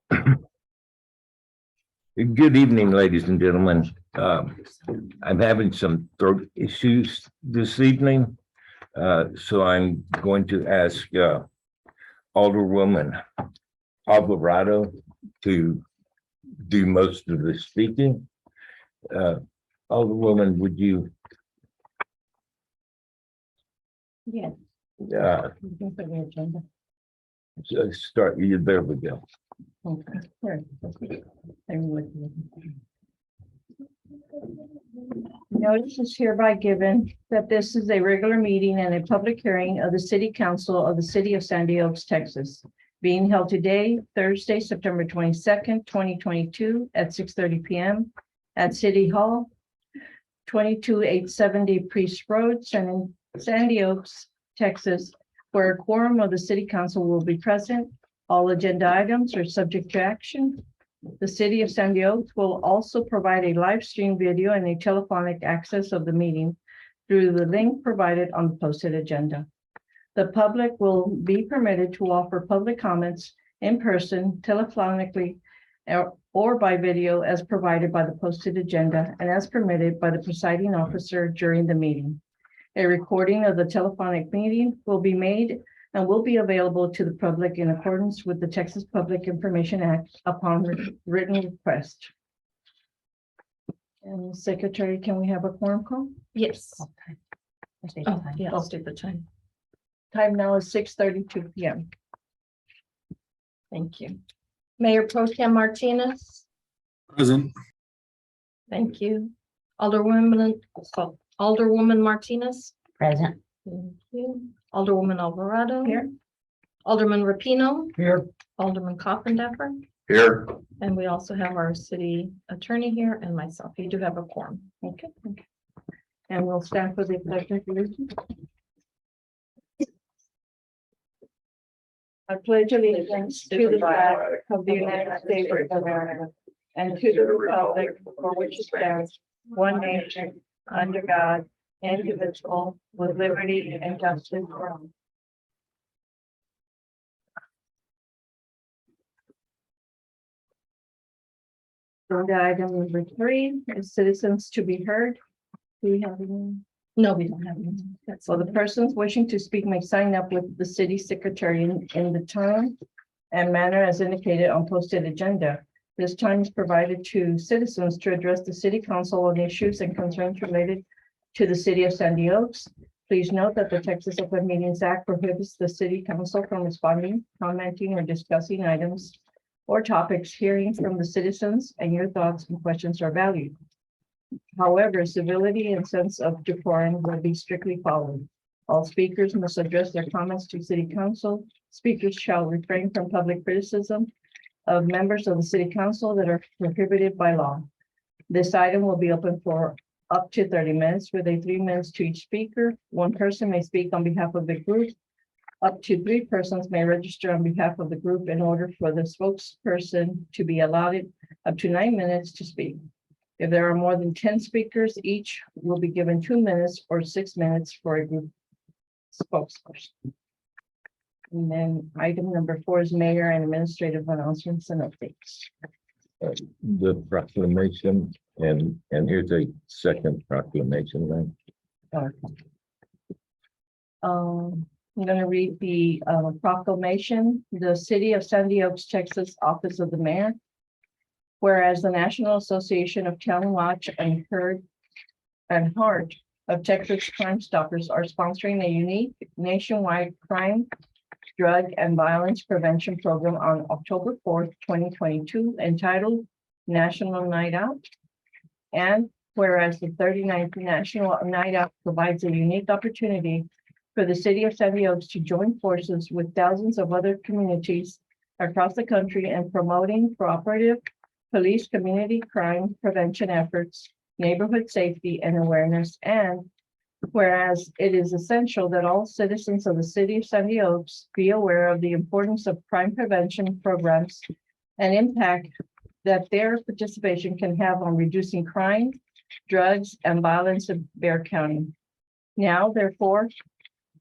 Good evening, ladies and gentlemen. I'm having some throat issues this evening, so I'm going to ask Alderwoman Alvarado to do most of the speaking. Alderwoman, would you Yes. start? There we go. Okay. Sure. Notice is hereby given that this is a regular meeting and a public hearing of the City Council of the City of Sandy Oaks, Texas, being held today, Thursday, September 22nd, 2022 at 6:30 p.m. at City Hall, 22870 Priest Road, Sandy Oaks, Texas, where a quorum of the City Council will be present. All agenda items are subject to action. The City of Sandy Oaks will also provide a live stream video and a telephonic access of the meeting through the link provided on the posted agenda. The public will be permitted to offer public comments in person, telephonically, or by video as provided by the posted agenda and as permitted by the presiding officer during the meeting. A recording of the telephonic meeting will be made and will be available to the public in accordance with the Texas Public Information Act upon written request. And Secretary, can we have a quorum call? Yes. Okay. Oh, yeah, I'll do the time. Time now is 6:32 p.m. Thank you. Mayor Pro Tem Martinez. Present. Thank you. Alderwoman Martinez. Present. Thank you. Alderwoman Alvarado. Here. Alderman Rapino. Here. Alderman Coffindaffer. Here. And we also have our city attorney here and myself. You do have a quorum. Okay. And we'll stand for the pledge of allegiance. I pledge allegiance to the flag of the United States of America and to the republic for which it stands, one nation, under God, indivisible, with liberty and justice for all. Agenda item number 3 is citizens to be heard. Do we have any? No, we don't have any. That's So the persons wishing to speak may sign up with the city secretary in the time and manner as indicated on posted agenda. This time is provided to citizens to address the city council on issues and concerns related to the city of Sandy Oaks. Please note that the Texas Open Meetings Act prohibits the city council from responding, commenting, or discussing items or topics hearing from the citizens, and your thoughts and questions are valued. However, civility and sense of decorum will be strictly followed. All speakers must address their comments to city council. Speakers shall refrain from public criticism of members of the city council that are prohibited by law. This item will be open for up to 30 minutes with a 3 minutes to each speaker. One person may speak on behalf of the group. Up to 3 persons may register on behalf of the group in order for the spokesperson to be allotted up to 9 minutes to speak. If there are more than 10 speakers, each will be given 2 minutes or 6 minutes for a group spokesperson. And then item number 4 is mayor and administrative announcements and updates. The proclamation, and here's a second proclamation then. I'm going to read the proclamation. The City of Sandy Oaks, Texas, Office of the Mayor. Whereas the National Association of Town Watch and Heart of Texas Crime Stoppers are sponsoring a unique nationwide crime, drug, and violence prevention program on October 4th, 2022, entitled National Night Out. And whereas the 39th National Night Out provides a unique opportunity for the City of Sandy Oaks to join forces with thousands of other communities across the country in promoting cooperative police community crime prevention efforts, neighborhood safety and awareness, and whereas it is essential that all citizens of the City of Sandy Oaks be aware of the importance of crime prevention programs and impact that their participation can have on reducing crime, drugs, and violence in Bexar County. Now, therefore,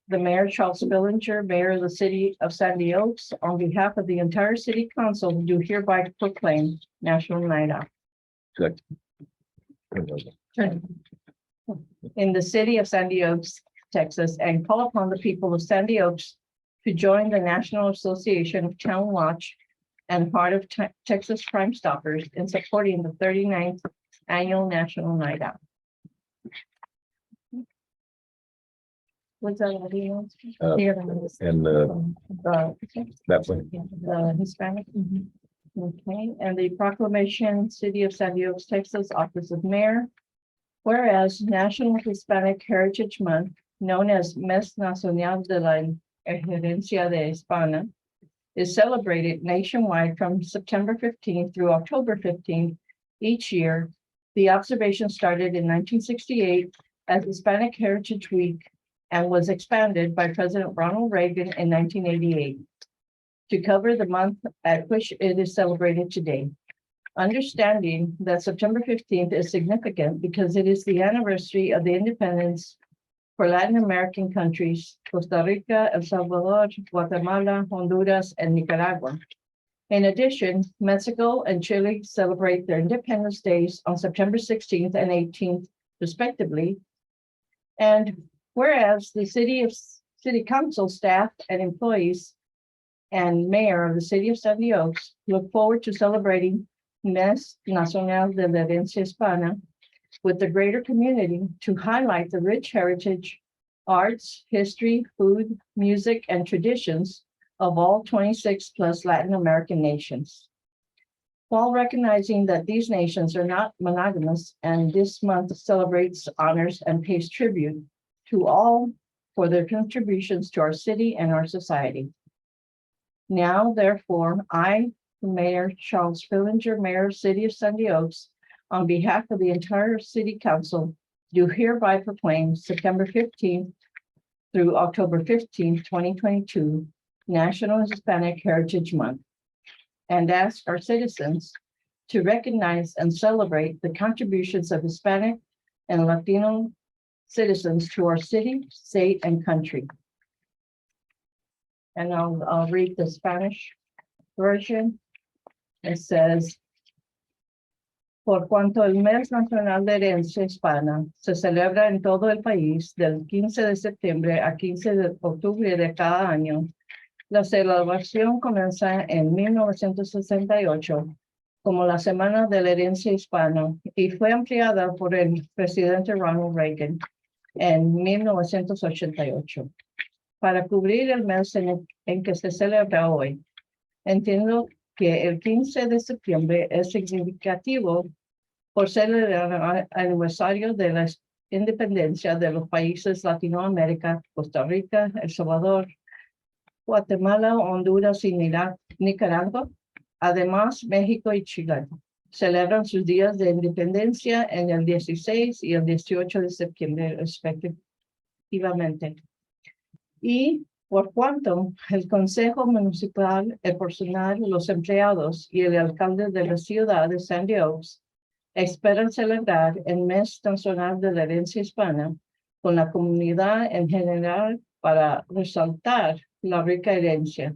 the mayor, Charles Billinger, mayor of the city of Sandy Oaks, on behalf of the entire city council, do hereby proclaim National Night Out Second. in the city of Sandy Oaks, Texas, and call upon the people of Sandy Oaks to join the National Association of Town Watch and Heart of Texas Crime Stoppers in supporting the 39th Annual National Night Out. Was that already else? Uh, Yeah, And that one, the Hispanic. Okay, and the proclamation, City of Sandy Oaks, Texas, Office of Mayor. Whereas National Hispanic Heritage Month, known as Mes Nacional de la Herencia de Hispana, is celebrated nationwide from September 15th through October 15th each year. The observation started in 1968 as Hispanic Heritage Week and was expanded by President Ronald Reagan in 1988 to cover the month at which it is celebrated today. Understanding that September 15th is significant because it is the anniversary of the independence for Latin American countries, Costa Rica, El Salvador, Guatemala, Honduras, and Nicaragua. In addition, Mexico and Chile celebrate their Independence Days on September 16th and 18th, respectively. And whereas the city council staff and employees and mayor of the city of Sandy Oaks look forward to celebrating Mes Nacional de la Herencia Hispana with the greater community to highlight the rich heritage, arts, history, food, music, and traditions of all 26 plus Latin American nations. While recognizing that these nations are not monogamous, and this month celebrates, honors, and pays tribute to all for their contributions to our city and our society. Now, therefore, I, Mayor Charles Billinger, Mayor of City of Sandy Oaks, on behalf of the entire City Council, do hereby proclaim September 15th through October 15th, 2022, National Hispanic Heritage Month, and ask our citizens to recognize and celebrate the contributions of Hispanic and Latino citizens to our city, state, and country. And I'll read the Spanish version. It says, por cuanto el Mes Nacional de Herencia Hispana se celebra en todo el país del 15 de septiembre a 15 de octubre de cada año, la celebración comienza en 1968 como la Semana de la Herencia Hispana y fue ampliada por el presidente Ronald Reagan en 1988 para cubrir el mes en que se celebra hoy. Entiendo que el 15 de septiembre es significativo por ser el aniversario de la independencia de los países Latinoamérica, Costa Rica, El Salvador, Guatemala, Honduras y Nicaragua. Además, México y Chile celebran sus días de independencia en el 16 y el 18 de septiembre, respectivamente. Y por cuanto el Consejo Municipal, el personal, los empleados y el alcalde de la ciudad de Sandy Oaks esperan celebrar el Mes Nacional de la Herencia Hispana con la comunidad en general para resaltar la rica herencia,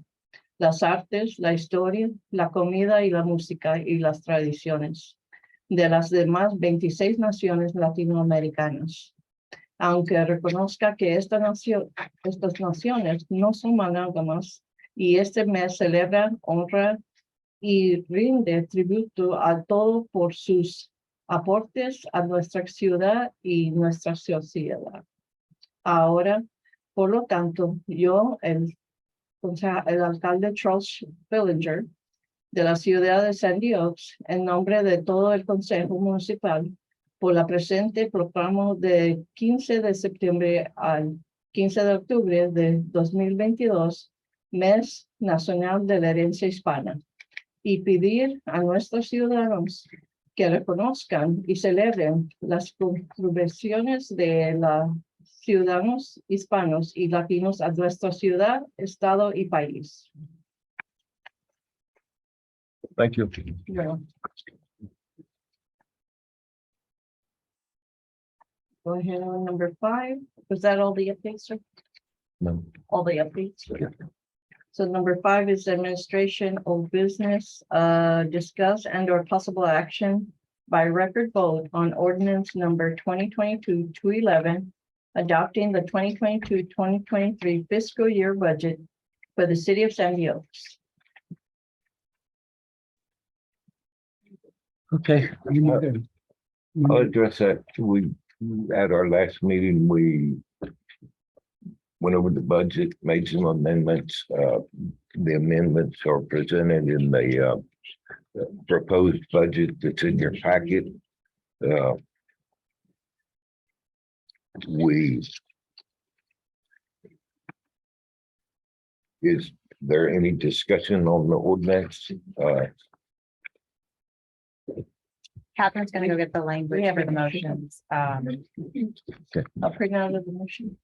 las artes, la historia, la comida y la música y las tradiciones de las demás 26 naciones latinoamericanas. Aunque reconozca que estas naciones no son monógamas y este mes celebra, honra y rinde tributo a todo por sus aportes a nuestra ciudad y nuestra sociedad. Ahora, por lo tanto, yo, el alcalde Charles Billinger de la ciudad de Sandy Oaks, en nombre de todo el Consejo Municipal, por la presente proclamo de 15 de septiembre al 15 de octubre de 2022, Mes Nacional de la Herencia Hispana, y pedir a nuestros ciudadanos que reconozcan y celebren las contribuciones de los ciudadanos hispanos y latinos a nuestra ciudad, estado y país. thank you. Bueno. Go ahead on number 5. Was that all the updates, sir? No. all the updates? Yeah. So number 5 is administration old business, discuss and or possible action by record vote on ordinance number 2022-211, adopting the 2022-2023 fiscal year budget for the city of Sandy Oaks. Okay, I'll address that. At our last meeting, we went over the budget, made some amendments. The amendments are presented in the proposed budget that's in your packet. Is there any discussion on the ordinance? Catherine's gonna go get the language We have for a the motion. motions. I'll print out of the motion,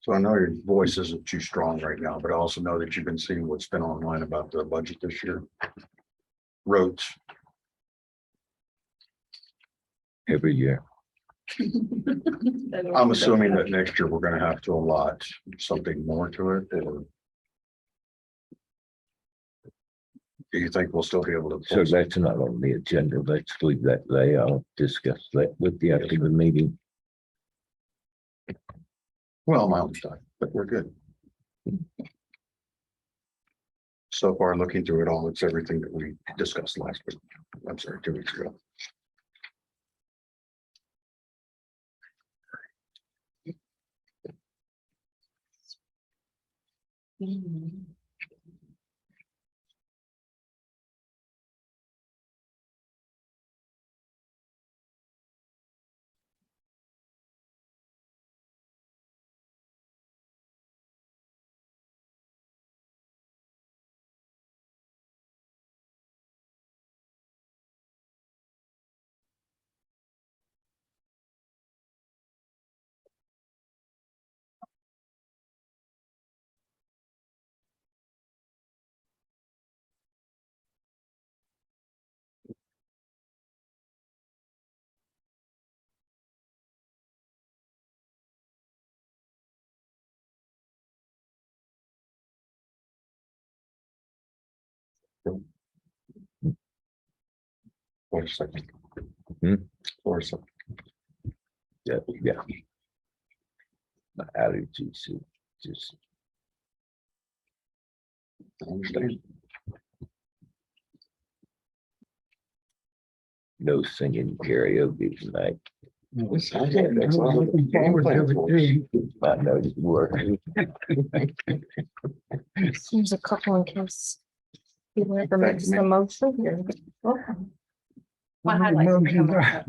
So I know your voice isn't too strong right now, but I also know that you've been seeing what's been online about the budget this year. Roads, Every year. I'm assuming that next year we're gonna have to allot something more to it, or do you think we'll still be able to? So that's not on the agenda. Let's leave that there. I'll discuss that with you after the meeting. Well, my own time, but we're good. So far, looking through it all, it's everything that we discussed last week. I'm sorry, 2 weeks ago. For a second. Hmm? For a second. Yeah. My allergies, just I understand. no singing karaoke tonight. Sounds like that's what I'm game plan for. I know you were. There's a couple in case. You want to Thank make you, some motion here. Well, I'd like to come up.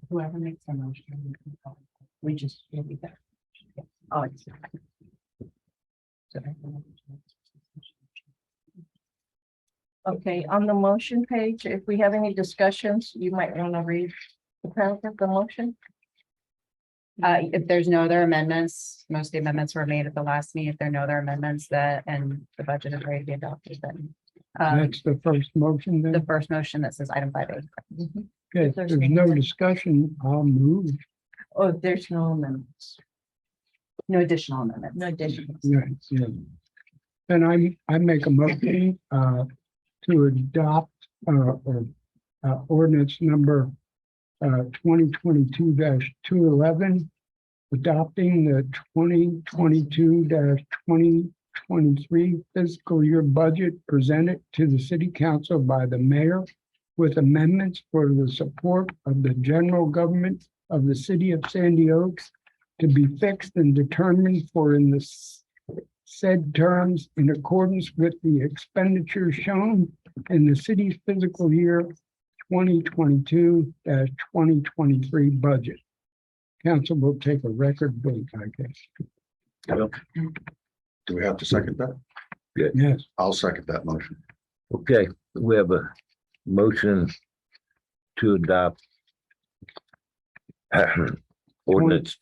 Whoever makes a motion. We just. Oh, it's. Okay, on the motion page, if we have any discussions, you might want to read the paragraph, the motion. If there's no other amendments, most of the amendments were made at the last meeting. If there are no other amendments and the budget is ready to be adopted, then That's the first motion the then. first motion that says item 5A. Okay, if there's no discussion, I'll move. Oh, there's no amendments, No additional amendments. no additions. Yeah. Then I make a motion to adopt ordinance number 2022-211, adopting the 2022-2023 fiscal year budget presented to the city council by the mayor with amendments for the support of the general government of the city of Sandy Oaks to be fixed and determined for in the said terms in accordance with the expenditures shown in the city's fiscal year 2022-2023 budget. Council will take a record vote, I guess. Do we have to second that? Yes. I'll second that motion. Okay, we have a motion to adopt Ordinance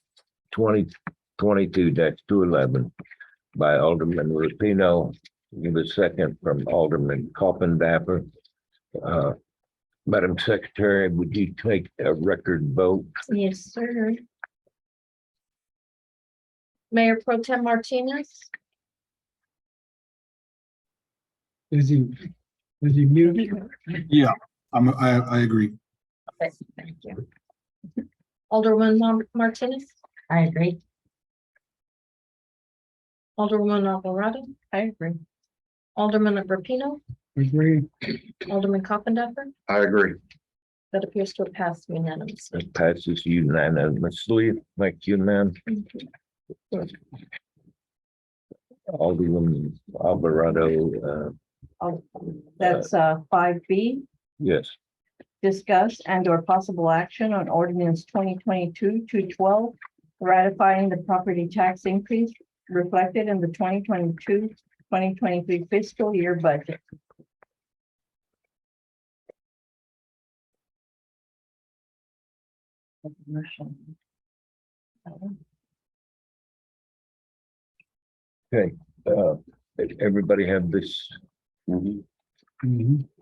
2022-211 by Alderman Rapino. Give a second from Alderman Coffin-Dapper. Madam Secretary, would you take a record vote? Yes, sir. Mayor Pro Tem Martinez, Is he muted? Yeah, I agree. okay, thank you. Alderman Martinez, I agree. Alderwoman Alvarado, I agree. Alderman Rapino, Agree. Alderman Coffin-Dapper. I agree. That appears to have passed unanimously. It passes unanimously. Thank you, ma'am. Alderman Alvarado, That's 5B. yes. Discuss and or possible action on ordinance 2022-212, ratifying the property tax increase reflected in the 2022-2023 fiscal year budget. Everybody have this? Mhm.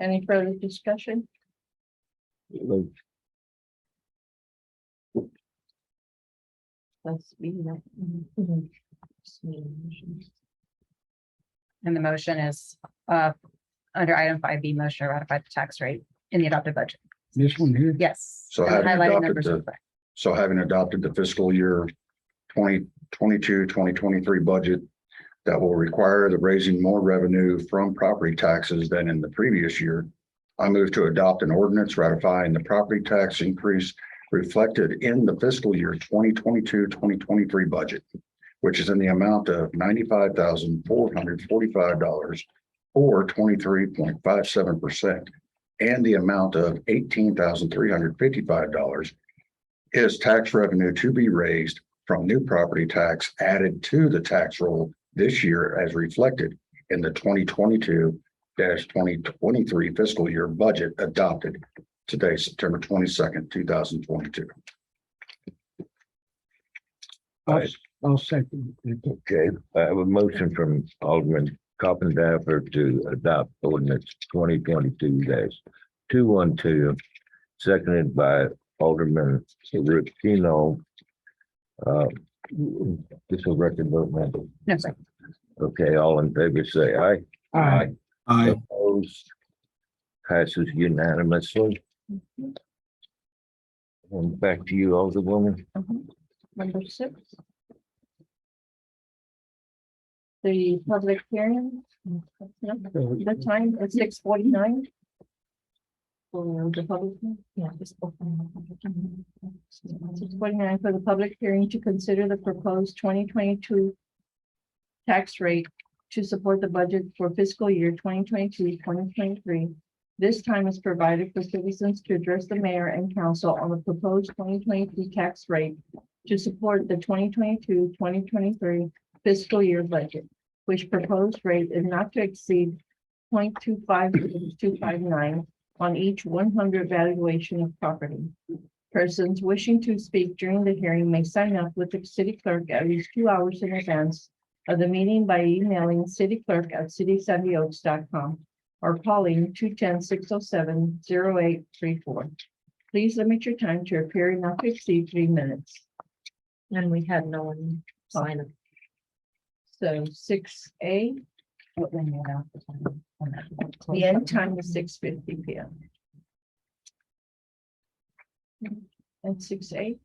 Any further discussion? Let's be that. And the motion is, under item 5B, motion to ratify the tax rate in the adopted budget. This one here. Yes. So And the having highlighted adopted numbers are the- correct. So having adopted the fiscal year 2022-2023 budget that will require the raising more revenue from property taxes than in the previous year, I move to adopt an ordinance ratifying the property tax increase reflected in the fiscal year 2022-2023 budget, which is in the amount of $95,445 or 23.57%, and the amount of $18,355 is tax revenue to be raised from new property tax added to the tax roll this year as reflected in the 2022-2023 fiscal year budget adopted today, September 22nd, 2022. I'll second it. Okay, I have a motion from Alderman Coffin-Dapper to adopt ordinance 2022-212, seconded by Alderman Rapino. This will record vote, man. No, sorry. Okay, all in favor, say aye. Aye. Opposed? Passes unanimously. And back to you, Alderwoman. Number 6. The public hearing. The time is 6:49. For the public. Yeah, just open. 6:49 for the public hearing to consider the proposed 2022 tax rate to support the budget for fiscal year 2022-2023. This time is provided for citizens to address the mayor and council on the proposed 2022 tax rate to support the 2022-2023 fiscal year budget, which proposed rate is not to exceed 0.25259 on each 100 valuation of property. Persons wishing to speak during the hearing may sign up with the city clerk at least 2 hours in advance of the meeting by emailing cityclerk@citysandyOaks.com or calling 210-607-0834. Please limit your time to a period not to exceed 3 minutes. And we had no one sign up. So 6A, What when you announce the time on that? the end time is 6:50 PM. And 6A.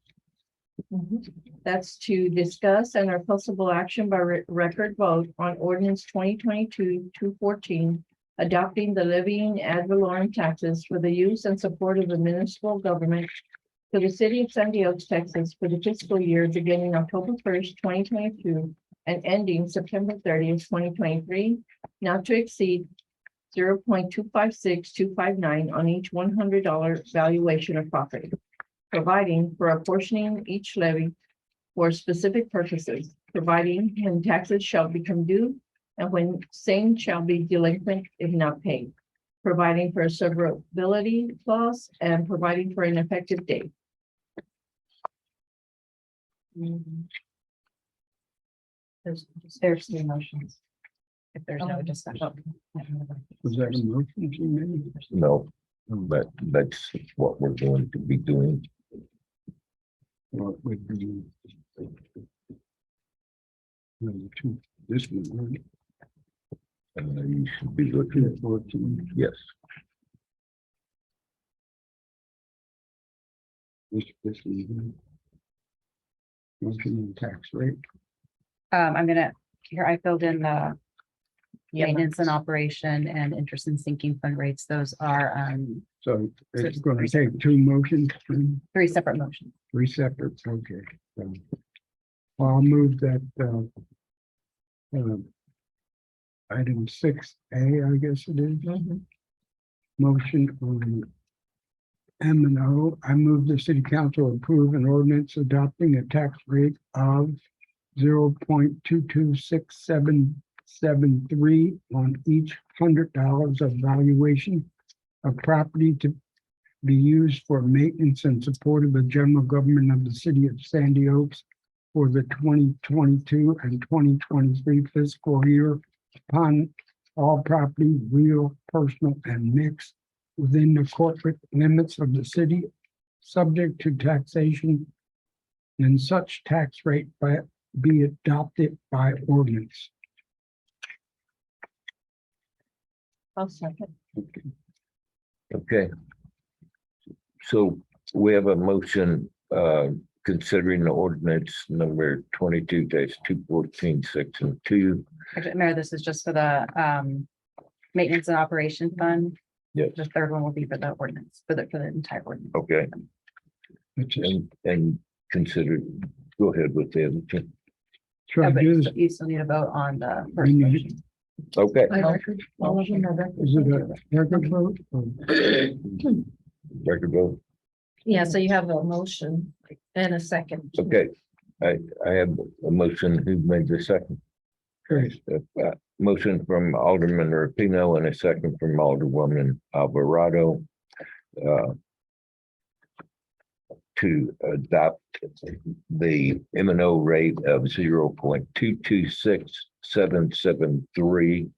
That's to discuss and or possible action by record vote on ordinance 2022-214, adopting the levying ad valorem taxes for the use and support of the municipal government for the city of Sandy Oaks, Texas, for the fiscal year beginning October 1st, 2022, and ending September 30th, 2023, not to exceed 0.256259 on each $100 valuation of property, providing for apportioning each levy for specific purposes, providing when taxes shall become due and when same shall be delinquent if not paid, providing for a severability clause and providing for an effective date. There's three motions. If there's no discussion. Was that a motion she made? No, but that's what we're going to be doing. Or would be number two, this one, right? You should be looking at 14. Yes, This is motion and tax rate. I'm gonna, here, I filled in the maintenance and operation and interest and sinking fund rates. Those are, So it's going to take two motions, three separate motions. three separate, okay. So I'll move that, item 6A, I guess it is. Motion on M&O. I move the city council approve an ordinance adopting a tax rate of 0.226773 on each $100 of valuation of property to be used for maintenance and support of the general government of the city of Sandy Oaks for the 2022 and 2023 fiscal year upon all property, real, personal, and mixed within the corporate limits of the city, subject to taxation, and such tax rate be adopted by ordinance. I'll second. okay. So we have a motion, considering the ordinance number 22-214, section 2. Actually, Mayor, this is just for the maintenance and operation fund. Yes. The third one will be for the ordinance, for the entire ordinance. Okay, Which is, and consider, go ahead with the other two. should Yeah, I but do you this? still- you still need a vote on the first We need- motion. Okay, All of them are record. Is it a record vote? or- record vote. Yeah, so you have a motion and a second. Okay, I have a motion. Who made the second? Okay, Motion from Alderman Rapino and a second from Alderwoman Alvarado. To adopt the M&O rate of 0.226773.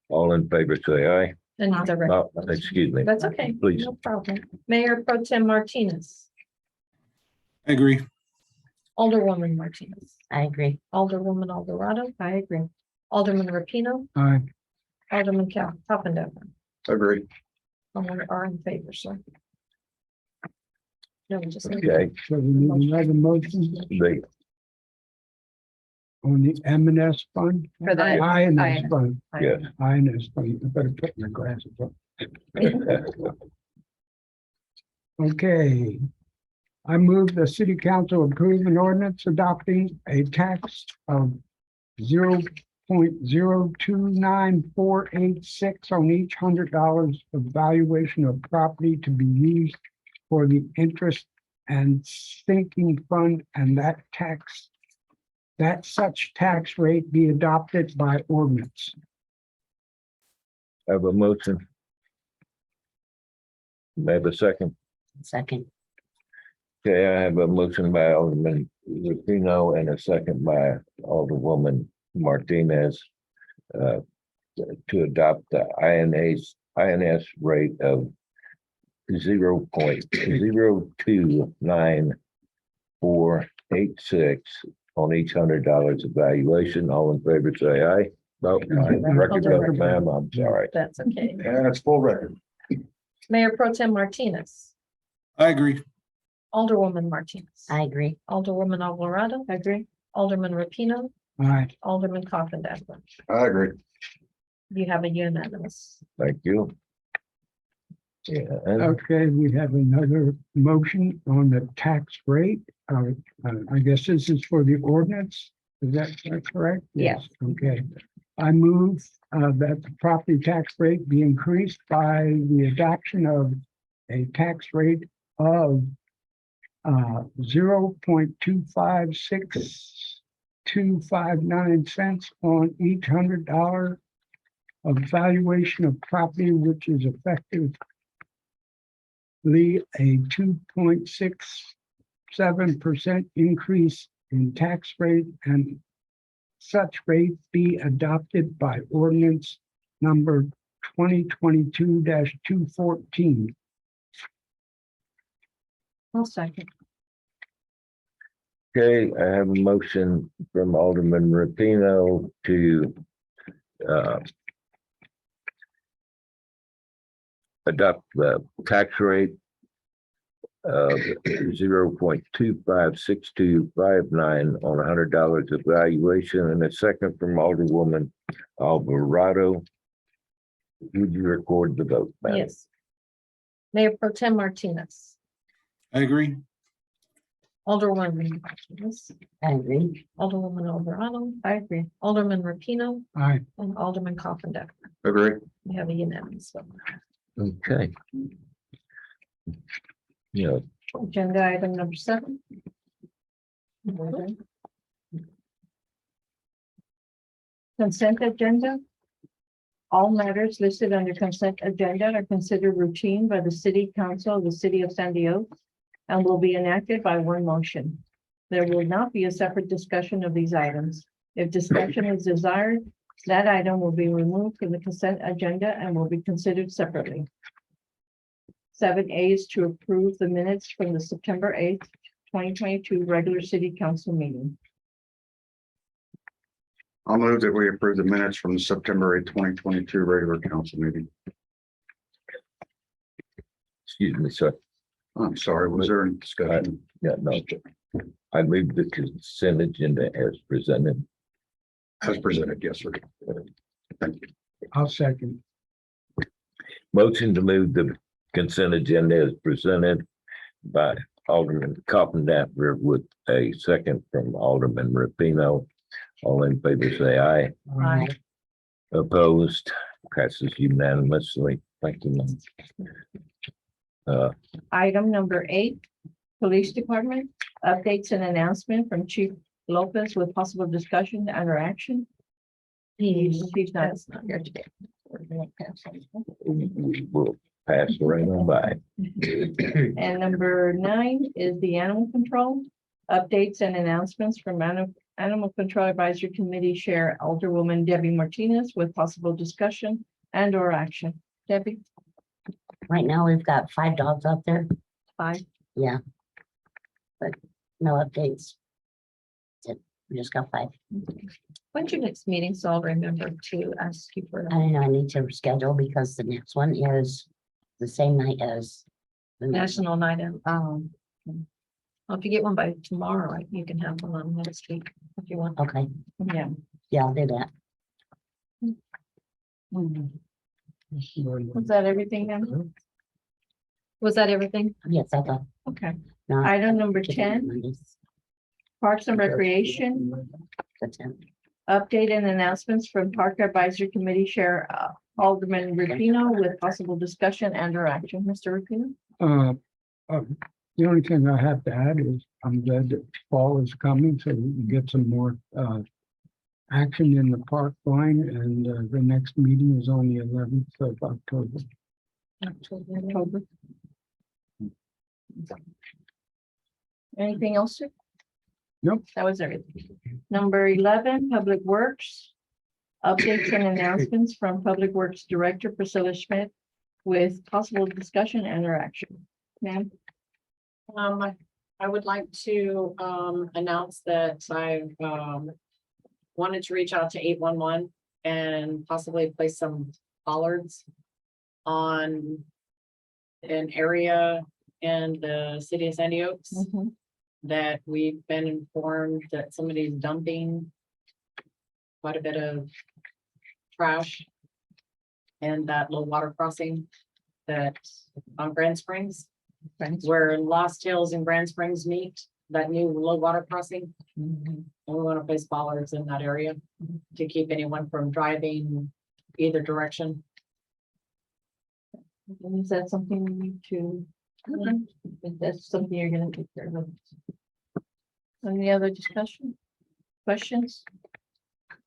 All in favor, say aye. And the record. Oh, excuse me. That's okay. Please. No problem. Mayor Pro Tem Martinez, I agree. Alderwoman Martinez, I agree. Alderwoman Alvarado, I agree. Alderman Rapino, aye. Alderman Coppendale. Agree. All are in favor, sir. No, we just. Okay, So we need another motion the, on the M&S fund, For the, INS fund, yes. INS fund. I better put my glasses on. Okay. I move the city council approve an ordinance adopting a tax of 0.029486 on each $100 of valuation of property to be used for the interest and sinking fund, and that such tax rate be adopted by ordinance. I have a motion. May I have a second? Second. Okay, I have a motion by Alderman Rapino and a second by Alderwoman Martinez. To adopt the INS rate of 0.029486 on each $100 of valuation. All in favor, say aye. Vote aye. Record vote, ma'am, I'm sorry. That's okay. And it's full record. Mayor Pro Tem Martinez, I agree. Alderwoman Martinez. I agree. Alderwoman Alvarado, I agree. Alderman Rapino, Aye. Alderman Coppendale. I agree. You have a unanimous. Thank you. Yeah, and Okay, we have another motion on the tax rate. I guess this is for the ordinance. Is that correct? Yeah. Okay. I move that the property tax rate be increased by the adoption of a tax rate of 0.256259 cents on each $100 of valuation of property, which is effectively a 2.6 7% increase in tax rate and such rate be adopted by ordinance number 2022-214. I'll second. Okay, I have a motion from Alderman Rapino to adopt the tax rate of 0.256259 on $100 of valuation, and a second from Alderwoman Alvarado. Would you record the vote, ma'am? Yes. Mayor Pro Tem Martinez, I agree. Alderwoman Martinez, I agree. Alderwoman Alvarado, I agree. Alderman Rapino, Aye. and Alderman Coffin. Agree. We have a unanimous vote. Okay. Yeah, Agenda item number 7. Consent agenda. All matters listed under consent agenda are considered routine by the city council of the city of San Diego and will be enacted by one motion. There will not be a separate discussion of these items. If discussion is desired, that item will be removed from the consent agenda and will be considered separately. 7A is to approve the minutes from the September 8th, 2022 regular city council meeting. I'll move that we approve the minutes from the September 8th, 2022 regular council meeting. excuse me, sir. I'm sorry, was there any discussion? Yeah, no. I move the consent agenda as presented. As presented, yes, sir. Thank you. I'll second. Motion to move the consent agenda as presented by Alderman Coffin-Dapper with a second from Alderman Rapino. All in favor, say aye. Aye. Opposed, passes unanimously. Thank you, ma'am. Item number 8, Police Department, updates and announcement from Chief Lopez with possible discussion and or action. He's not here today. We'll pass the right on by. And number 9 is the animal control, updates and announcements from Animal Control Advisory Committee Chair Alderwoman Debbie Martinez with possible discussion and or action. Debbie? Right now, we've got 5 dogs out there. 5. Yeah. But no updates. That's it. We just got 5. When's your next meeting? So I'll remember to ask you for. I don't know, I need to schedule because the next one is the same night as the next one. National Night Out. Well, if you get one by tomorrow, you can have one on next week if you want. Okay, Yeah. yeah, I'll do that. Was that everything then? Was that everything? Yes, I thought. Okay. no, Item number keep it 10, Mondays, Parks and Recreation, the 10th. update and announcements from Park Advisory Committee Chair Alderman Rapino with possible discussion and or action. Mr. Rapino? The only thing I have to add is I'm glad that fall is coming, so we can get some more action in the park line, and the next meeting is on the 11th of October. October. Anything else, sir? Nope. That was everything. Number 11, Public Works. Updates and announcements from Public Works Director Priscilla Schmidt with possible discussion and or action. Ma'am? I would like to announce that I've wanted to reach out to 811 and possibly place some bollards on an area in the city of Sandy Oaks that we've been informed that somebody's dumping quite a bit of trash and that low water crossing that on Grand Springs, where Lost Hills and Grand Springs meet, that new low water crossing. And we want to place bollards in that area to keep anyone from driving either direction. Is that something we need to? If that's something you're gonna take care of. Any other discussion? Questions?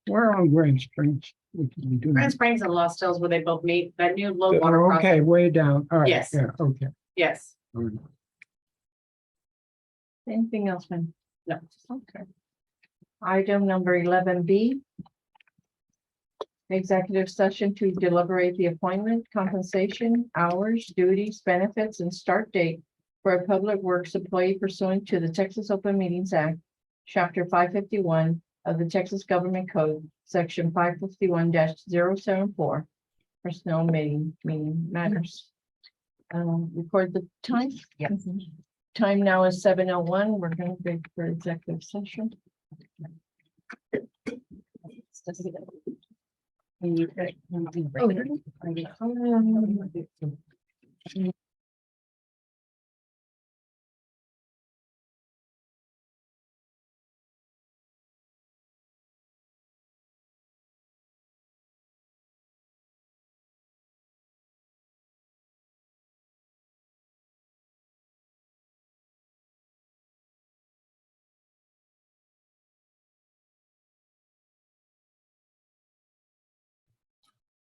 We're on Grand Springs. We can be doing. Grand Springs and Lost Hills where they both meet, that new low water Oh, okay, crossing. way down. All right. Yes. Yeah, okay. Yes. All right. Anything else, ma'am? No. Okay. Item number 11B. Executive session to deliberate the appointment, compensation, hours, duties, benefits, and start date for a public works employee pursuant to the Texas Open Meetings Act, Chapter 551 of the Texas Government Code, Section 551-074, personnel meeting matters. Record the time. Yep. Time now is 7:01. We're going to go for executive session.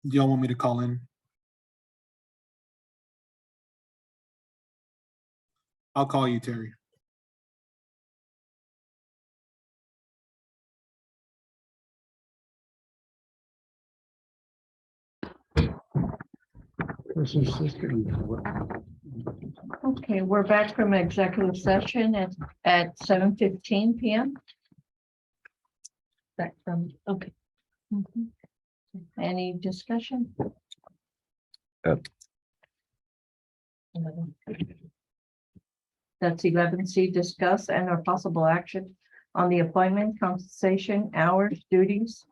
Do y'all want me to call in? I'll call you, Terry. This is sister. Okay, we're back from executive session at 7:15 PM. Back from, okay. Any discussion? That's 11C, discuss and or possible action on the appointment, compensation, hours, duties,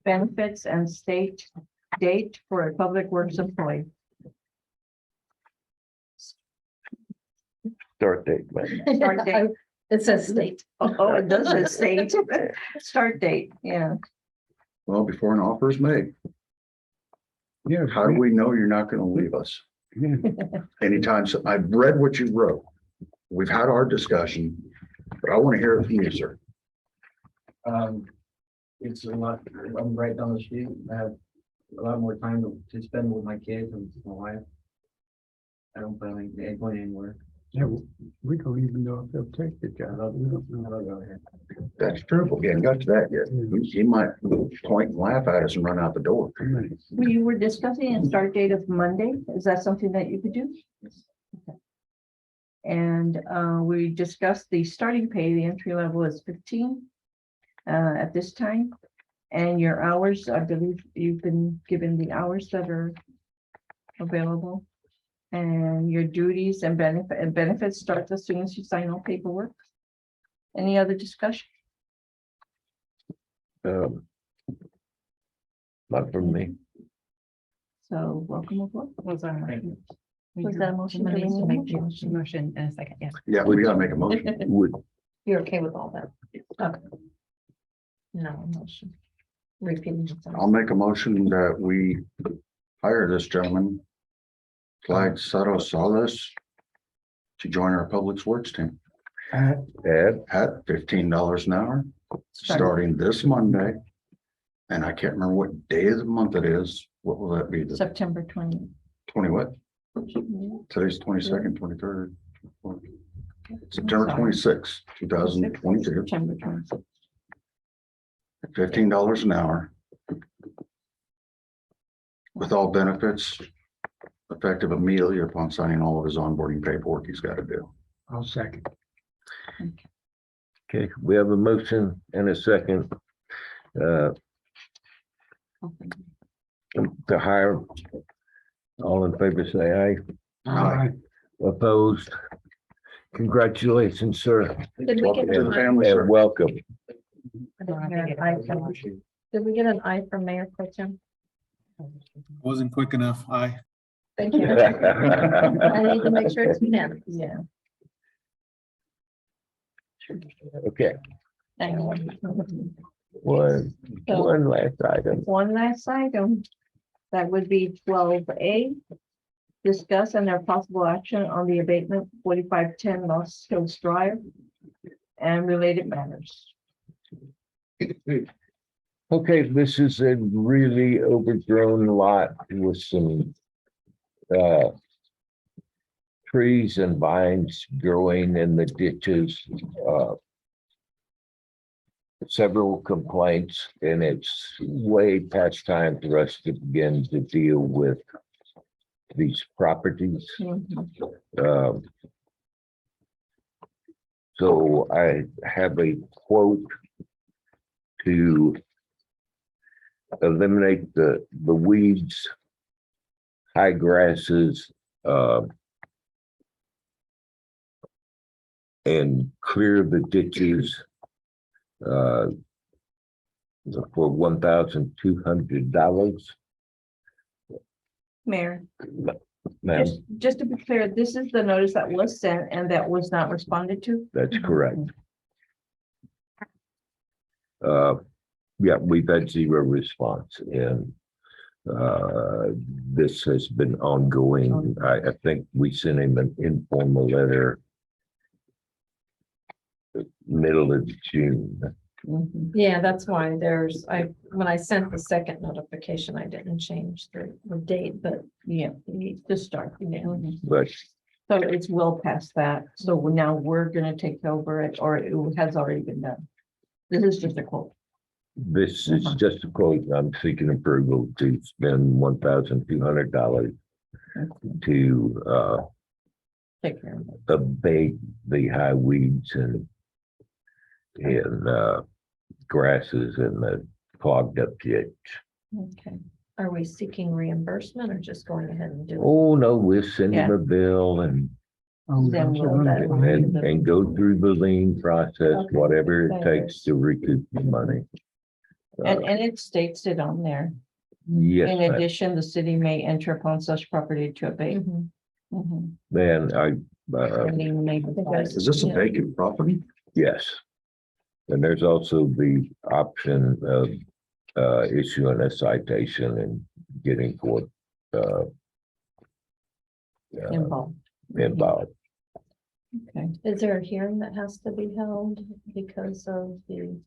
benefits, and state date for a public works employee. Start date, man. Start date. It says state. Oh, it does say state. Start date, yeah. Well, before an offer is made, Yeah. how do we know you're not gonna leave us? Anytime, so I've read what you wrote. We've had our discussion, but I want to hear it from you, sir. It's a lot, I'm right down the street, I have a lot more time to spend with my kids and my wife. I don't plan on going anywhere. Yeah, we don't even know if they'll take the I job. love you. I love you here. That's true. We haven't got to that yet. He might point and laugh at us and run out the door. We were discussing a start date of Monday. Is that something that you could do? Okay. And we discussed the starting pay, the entry level is 15 at this time. And your hours, I believe you've been given the hours that are available. And your duties and benefits start as soon as you sign all paperwork. Any other discussion? Not from me. So welcome aboard. Was that Was that a motion? Somebody needs to Do we make need a motion? motion in a second, yeah. Yeah, we gotta make a motion. Would, You're okay with all that? Okay. No motion. Repeating. I'll make a motion that we hire this gentleman, Clyde Soto Salas, to join our Public Works team add, at $15 an hour, starting this Monday. And I can't remember what day of the month it is. What will that be? The September 20. 20 what? Today's 22nd, 23rd. September 26th, 2022, September 26. $15 an hour. With all benefits, effective immediately upon signing all of his onboarding paperwork he's got to do. I'll second. okay, we have a motion and a second. To hire. All in favor, say aye. Aye. Opposed? Congratulations, sir, Did we Welcome get to the an family, sir. and welcome. Did we get an eye from Mayor Pro Tem? Wasn't quick enough. Aye. Thank you. I need to make sure it's unanimous. Yeah. Okay, Thank you. one last item. One last item. That would be 12A. Discuss and their possible action on the abatement 4510 Lost Hills Drive and related matters. Okay, this is a really overgrown lot with some trees and vines growing in the ditches. Several complaints, and it's way past time for us to begin to deal with these properties. Um, So I have a quote to eliminate the weeds, high grasses, and clear the ditches for $1,200. Mayor, Ma'am, just to be clear, this is the notice that was sent and that was not responded to? that's correct. Yeah, we've had zero response, and this has been ongoing. I think we sent him an informal letter middle of June. Mhm. Yeah, that's why when I sent the second notification, I didn't change the date, but Yeah, to start. Mhm. But So it's well past that. So now we're gonna take over it, or it has already been done. This is just a quote. this is just a quote. I'm seeking approval to spend $1,200 to Take care of it. abate the high weeds and grasses and the clogged up ditch. okay. Are we seeking reimbursement or just going ahead and doing? Oh, no, we'll send him Yeah. a bill and Then we'll let it- and go through the lien process, Okay. whatever it takes to recoup the money. And it states it on there. Yes, In ma'am. addition, the city may enter upon such property to abate. Mhm. Mhm. Then And then make the price. Is this a Yeah. vacant property? yes. And there's also the option of issuing a citation and getting court Involved. involved. Okay. Is there a hearing that has to be held because of the?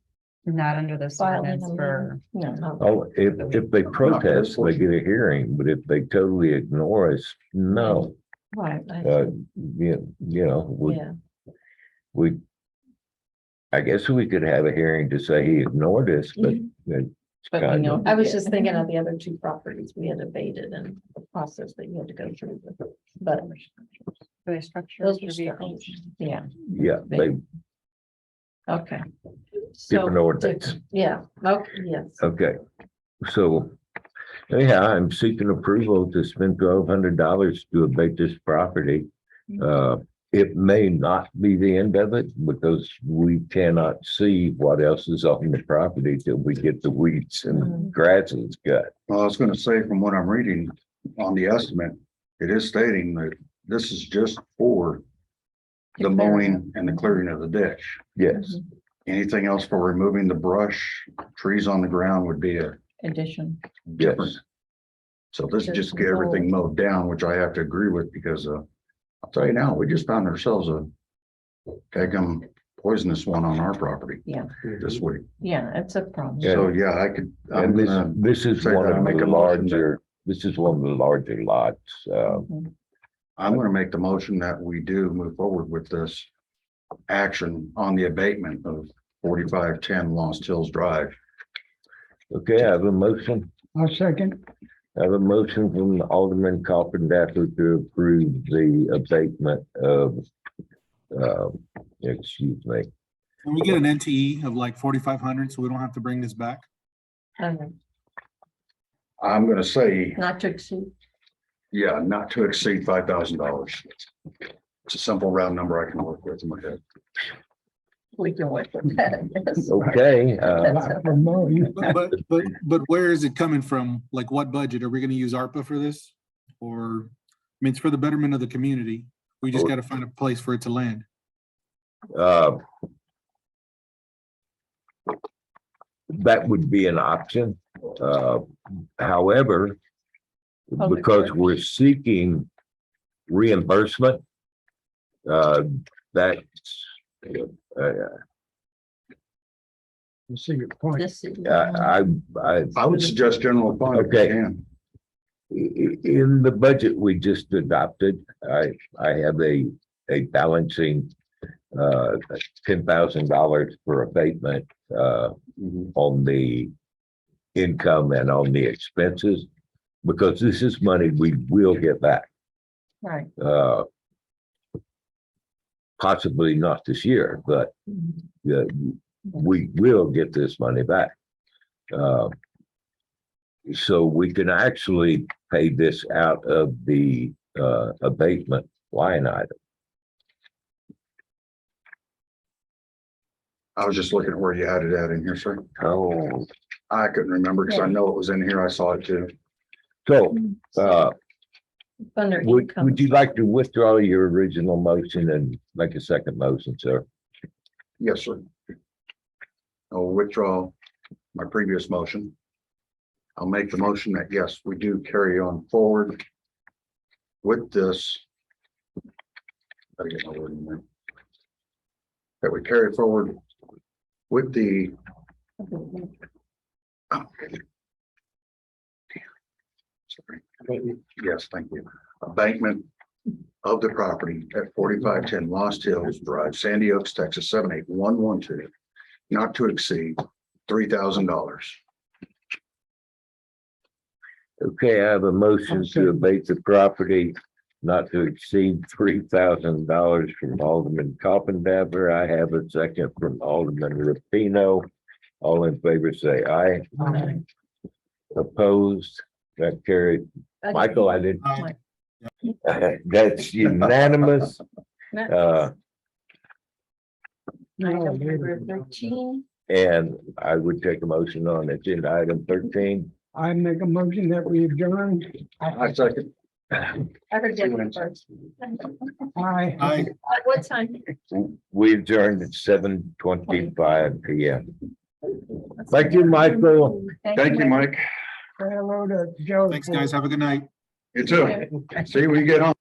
Not under this Filing ordinance for, No. Oh, if they protest, they get a hearing, but if they totally ignore us, no. Right. You know, Yeah, I guess we could have a hearing to say he ignored us, but it's But we kind know. of, I was just thinking of the other two properties we had abated and the process that you had to go through. But for the structure. those were vehicles. Yeah, yeah, they okay. different So, ordinance. Yeah, okay, yes. Okay, so anyhow, I'm seeking approval to spend $1,200 to abate this property. It may not be the end of it because we cannot see what else is on the property till we get the weeds and grasses cut. Well, I was gonna say, from what I'm reading on the estimate, it is stating that this is just for the mowing and the clearing of the ditch. Yes, Anything else for removing the brush, trees on the ground would be a addition. different. yes. So this is just get everything mowed down, which I have to agree with because, I'll tell you now, we just found ourselves a daggum poisonous one on our property. Yeah. This week. Yeah, it's a problem. Yeah. So, yeah, I'm And gonna, this is say one that I of make the a motion that- larger, this is one of the larger lots. Mhm. I'm gonna make the motion that we do move forward with this action on the abatement of 4510 Lost Hills Drive. Okay, I have a motion. I'll second. I have a motion from Alderman Coffin-Daffler to approve the abatement of, excuse me, Can we get an NTE of like 4,500 so we don't have to bring this back? I'm gonna say, Not to exceed. yeah, not to exceed $5,000. It's a simple round number I can work with in my head. We can work with that, I guess. okay, Lot for mowing. But where is it coming from? Like what budget? Are we gonna use ARPA for this? Or, I mean, it's for the betterment of the community. We just gotta find a place for it to land. that would be an option. However, because we're seeking reimbursement, that's, See your point. This is- I I would suggest general fund if you Okay. can. In the budget we just adopted, I have a balancing $10,000 for abatement on the income and on the expenses, because this is money we will get back. Right. Possibly not this year, but we will get this money back. So we can actually pay this out of the abatement line item. I was just looking at where you had it at in here, sir. Oh, I couldn't remember because I know it was in here. I saw it too. so Under would income. you like to withdraw your original motion and make a second motion, sir? Yes, sir. I'll withdraw my previous motion. I'll make the motion that, yes, we do carry on forward with this. Gotta get my word in there. That we carry forward with the sorry. Yes, thank you. Abatement of the property at 4510 Lost Hills Drive, Sandy Oaks, Texas, 78112, not to exceed $3,000. Okay, I have a motion to abate the property not to exceed $3,000 from Alderman Coppendamper. I have a second from Alderman Rapino. All in favor, say aye. Aye. Opposed, that carried. Michael, I didn't. That's unanimous. Item number 13. And I would take a motion on agenda item 13. I make a motion that we adjourn. I second. I heard Jenny first. Aye. Aye. At what time? We adjourned at 7:25 PM. Thank you, Michael. Thank you, Mike. Say hello to Joe. Thanks, guys. Have a good night. You too. See you when you get home.